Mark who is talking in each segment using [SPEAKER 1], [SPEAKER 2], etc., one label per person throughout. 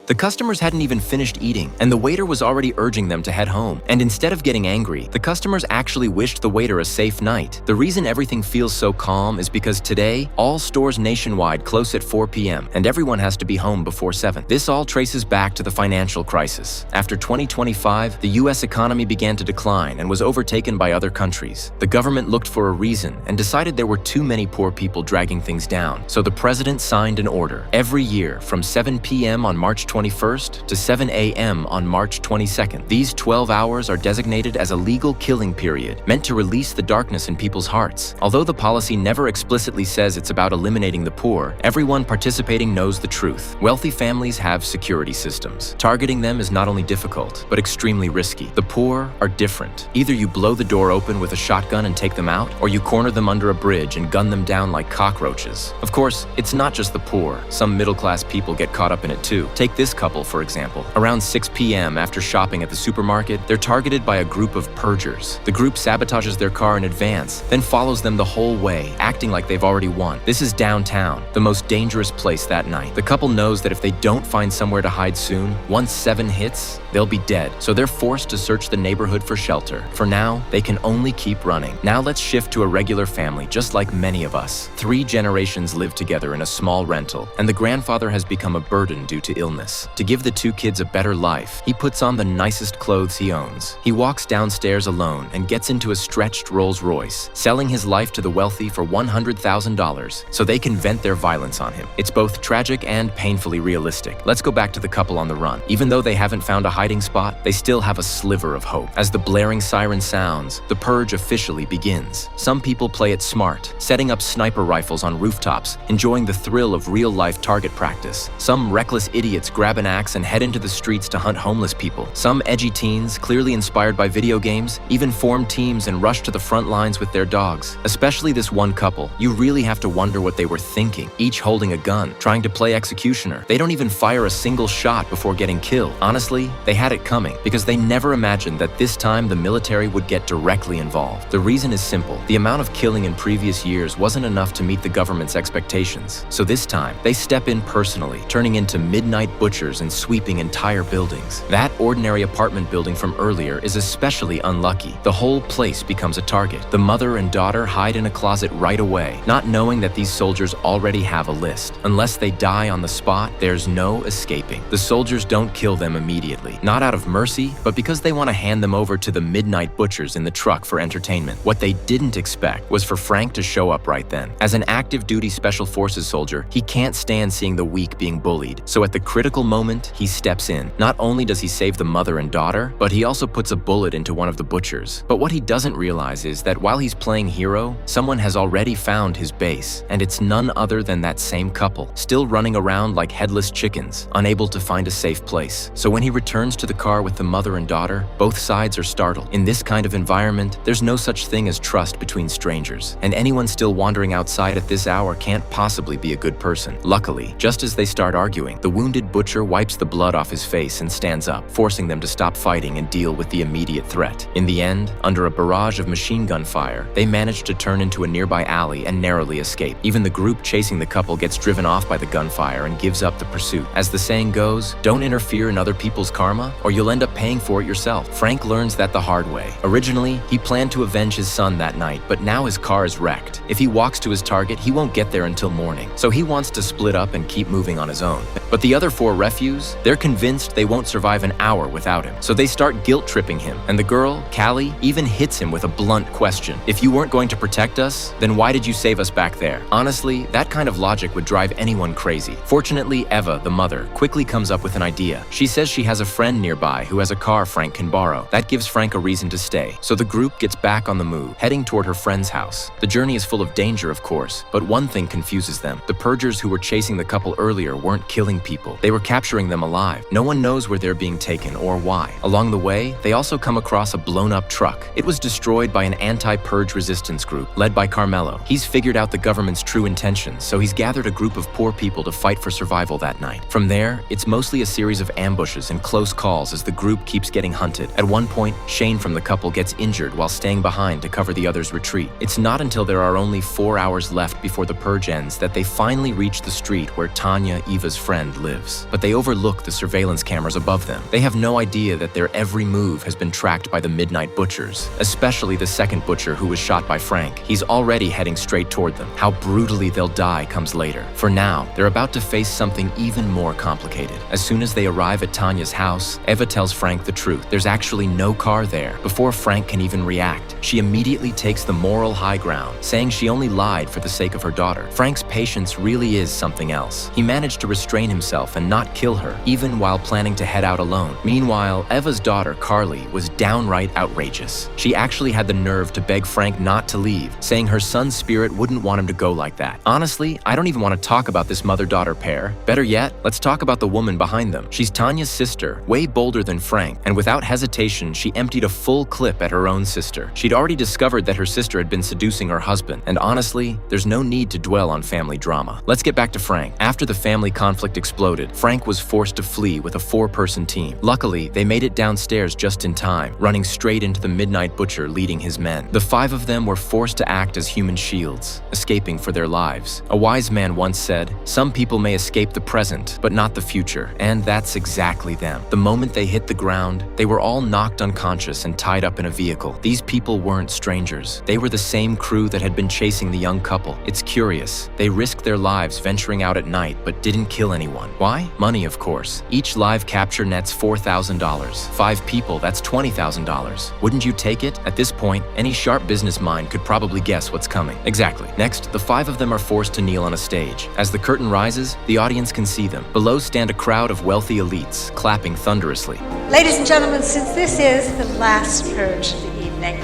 [SPEAKER 1] The customers hadn't even finished eating, and the waiter was already urging them to head home. And instead of getting angry, the customers actually wished the waiter a safe night. The reason everything feels so calm is because today, all stores nationwide close at 4 p.m., and everyone has to be home before 7. This all traces back to the financial crisis. After 2025, the U.S. economy began to decline and was overtaken by other countries. The government looked for a reason and decided there were too many poor people dragging things down, so the president signed an order. Every year, from 7 p.m. on March 21st to 7 a.m. on March 22nd, these 12 hours are designated as a legal killing period, meant to release the darkness in people's hearts. Although the policy never explicitly says it's about eliminating the poor, everyone participating knows the truth. Wealthy families have security systems. Targeting them is not only difficult, but extremely risky. The poor are different. Either you blow the door open with a shotgun and take them out, or you corner them under a bridge and gun them down like cockroaches. Of course, it's not just the poor. Some middle-class people get caught up in it too. Take this couple, for example. Around 6 p.m. after shopping at the supermarket, they're targeted by a group of purgers. The group sabotages their car in advance, then follows them the whole way, acting like they've already won. This is downtown, the most dangerous place that night. The couple knows that if they don't find somewhere to hide soon, once 7 hits, they'll be dead. So they're forced to search the neighborhood for shelter. For now, they can only keep running. Now let's shift to a regular family, just like many of us. 3 generations live together in a small rental, and the grandfather has become a burden due to illness. To give the 2 kids a better life, he puts on the nicest clothes he owns. He walks downstairs alone and gets into a stretched Rolls-Royce, selling his life to the wealthy for $100,000 so they can vent their violence on him. It's both tragic and painfully realistic. Let's go back to the couple on the run. Even though they haven't found a hiding spot, they still have a sliver of hope. As the blaring siren sounds, the purge officially begins. Some people play it smart, setting up sniper rifles on rooftops, enjoying the thrill of real-life target practice. Some reckless idiots grab an axe and head into the streets to hunt homeless people. Some edgy teens, clearly inspired by video games, even form teams and rush to the front lines with their dogs. Especially this one couple, you really have to wonder what they were thinking, each holding a gun, trying to play executioner. They don't even fire a single shot before getting killed. Honestly, they had it coming, because they never imagined that this time the military would get directly involved. The reason is simple. The amount of killing in previous years wasn't enough to meet the government's expectations. So this time, they step in personally, turning into midnight butchers and sweeping entire buildings. That ordinary apartment building from earlier is especially unlucky. The whole place becomes a target. The mother and daughter hide in a closet right away, not knowing that these soldiers already have a list. Unless they die on the spot, there's no escaping. The soldiers don't kill them immediately, not out of mercy, but because they want to hand them over to the midnight butchers in the truck for entertainment. What they didn't expect was for Frank to show up right then. As an active duty special forces soldier, he can't stand seeing the weak being bullied. So at the critical moment, he steps in. Not only does he save the mother and daughter, but he also puts a bullet into one of the butchers. But what he doesn't realize is that while he's playing hero, someone has already found his base, and it's none other than that same couple, still running around like headless chickens, unable to find a safe place. So when he returns to the car with the mother and daughter, both sides are startled. In this kind of environment, there's no such thing as trust between strangers, and anyone still wandering outside at this hour can't possibly be a good person. Luckily, just as they start arguing, the wounded butcher wipes the blood off his face and stands up, forcing them to stop fighting and deal with the immediate threat. In the end, under a barrage of machine gun fire, they manage to turn into a nearby alley and narrowly escape. Even the group chasing the couple gets driven off by the gunfire and gives up the pursuit. As the saying goes, don't interfere in other people's karma, or you'll end up paying for it yourself. Frank learns that the hard way. Originally, he planned to avenge his son that night, but now his car is wrecked. If he walks to his target, he won't get there until morning. So he wants to split up and keep moving on his own. But the other 4 refuse, they're convinced they won't survive an hour without him. So they start guilt-tripping him, and the girl, Callie, even hits him with a blunt question. If you weren't going to protect us, then why did you save us back there? Honestly, that kind of logic would drive anyone crazy. Fortunately, Eva, the mother, quickly comes up with an idea. She says she has a friend nearby who has a car Frank can borrow. That gives Frank a reason to stay. So the group gets back on the move, heading toward her friend's house. The journey is full of danger, of course, but one thing confuses them. The purgers who were chasing the couple earlier weren't killing people. They were capturing them alive. No one knows where they're being taken or why. Along the way, they also come across a blown-up truck. It was destroyed by an anti-purge resistance group led by Carmelo. He's figured out the government's true intentions, so he's gathered a group of poor people to fight for survival that night. From there, it's mostly a series of ambushes and close calls as the group keeps getting hunted. At one point, Shane from the couple gets injured while staying behind to cover the others' retreat. It's not until there are only 4 hours left before the purge ends that they finally reach the street where Tanya, Eva's friend, friend lives. But they overlook the surveillance cameras above them. They have no idea that their every move has been tracked by the Midnight Butchers, especially the second butcher who was shot by Frank. He's already heading straight toward them. How brutally they'll die comes later. For now, they're about to face something even more complicated. As soon as they arrive at Tanya's house, Eva tells Frank the truth. There's actually no car there. Before Frank can even react, she immediately takes the moral high ground, saying she only lied for the sake of her daughter. Frank's patience really is something else. He managed to restrain himself and not kill her, even while planning to head out alone. Meanwhile, Eva's daughter, Carly, was downright outrageous. She actually had the nerve to beg Frank not to leave, saying her son's spirit wouldn't want him to go like that. Honestly, I don't even want to talk about this mother-daughter pair. Better yet, let's talk about the woman behind them. She's Tanya's sister, way bolder than Frank, and without hesitation, she emptied a full clip at her own sister. She'd already discovered that her sister had been seducing her husband, and honestly, there's no need to dwell on family drama. Let's get back to Frank. After the family conflict exploded, Frank was forced to flee with a 4-person team. Luckily, they made it downstairs just in time, running straight into the Midnight Butcher leading his men. The 5 of them were forced to act as human shields, escaping for their lives. A wise man once said, "Some people may escape the present, but not the future," and that's exactly them. The moment they hit the ground, they were all knocked unconscious and tied up in a vehicle. These people weren't strangers. They were the same crew that had been chasing the young couple. It's curious. They risked their lives venturing out at night, but didn't kill anyone. Why? Money, of course. Each live capture nets $4,000. 5 people, that's $20,000. Wouldn't you take it? At this point, any sharp business mind could probably guess what's coming. Exactly. Next, the 5 of them are forced to kneel on a stage. As the curtain rises, the audience can see them. Below stand a crowd of wealthy elites, clapping thunderously.
[SPEAKER 2] Ladies and gentlemen, since this is the last purge of the evening,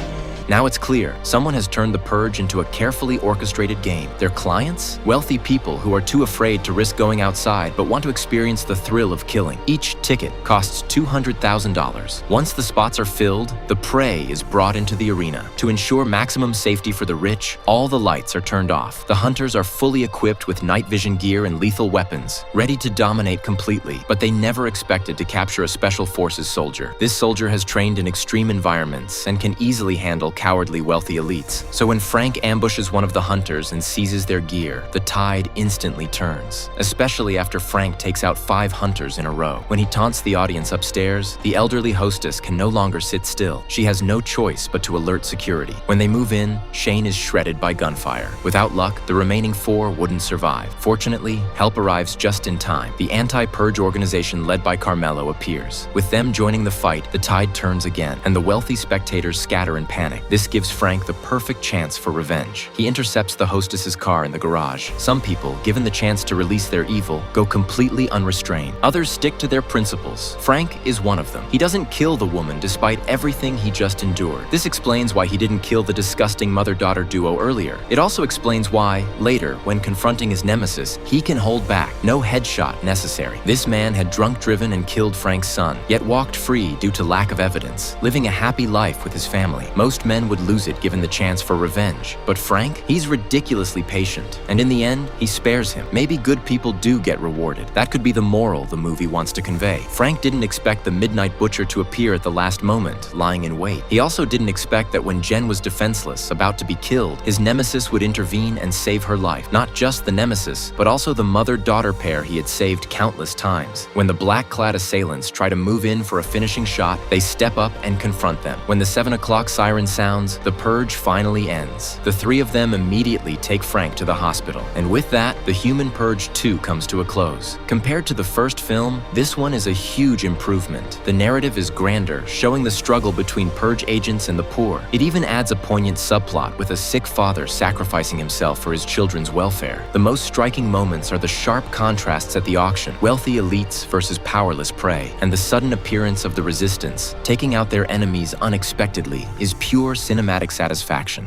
[SPEAKER 1] Now it's clear, someone has turned the purge into a carefully orchestrated game. Their clients? Wealthy people who are too afraid to risk going outside but want to experience the thrill of killing. Each ticket costs $200,000. Once the spots are filled, the prey is brought into the arena. To ensure maximum safety for the rich, all the lights are turned off. The hunters are fully equipped with night vision gear and lethal weapons, ready to dominate completely, but they never expected to capture a special forces soldier. This soldier has trained in extreme environments and can easily handle cowardly wealthy elites. So when Frank ambushes one of the hunters and seizes their gear, the tide instantly turns, especially after Frank takes out 5 hunters in a row. When he taunts the audience upstairs, the elderly hostess can no longer sit still. She has no choice but to alert security. When they move in, Shane is shredded by gunfire. Without luck, the remaining 4 wouldn't survive. Fortunately, help arrives just in time. The anti-purge organization led by Carmelo appears. With them joining the fight, the tide turns again, and the wealthy spectators scatter in panic. This gives Frank the perfect chance for revenge. He intercepts the hostess's car in the garage. Some people, given the chance to release their evil, go completely unrestrained. Others stick to their principles. Frank is one of them. He doesn't kill the woman despite everything he just endured. This explains why he didn't kill the disgusting mother-daughter duo earlier. It also explains why, later, when confronting his nemesis, he can hold back. No headshot necessary. This man had drunk-driven and killed Frank's son, yet walked free due to lack of evidence, living a happy life with his family. Most men would lose it given the chance for revenge. But Frank, he's ridiculously patient, and in the end, he spares him. Maybe good people do get rewarded. That could be the moral the movie wants to convey. Frank didn't expect the Midnight Butcher to appear at the last moment, lying in wait. He also didn't expect that when Jen was defenseless, about to be killed, his nemesis would intervene and save her life. Not just the nemesis, but also the mother-daughter pair he had saved countless times. When the black-clad assailants try to move in for a finishing shot, they step up and confront them. When the 7 o'clock siren sounds, the purge finally ends. The 3 of them immediately take Frank to the hospital, and with that, the Human Purge 2 comes to a close. Compared to the first film, this one is a huge improvement. The narrative is grander, showing the struggle between purge agents and the poor. It even adds a poignant subplot with a sick father sacrificing himself for his children's welfare. The most striking moments are the sharp contrasts at the auction, wealthy elites versus powerless prey, and the sudden appearance of the resistance, taking out their enemies unexpectedly, is pure cinematic satisfaction.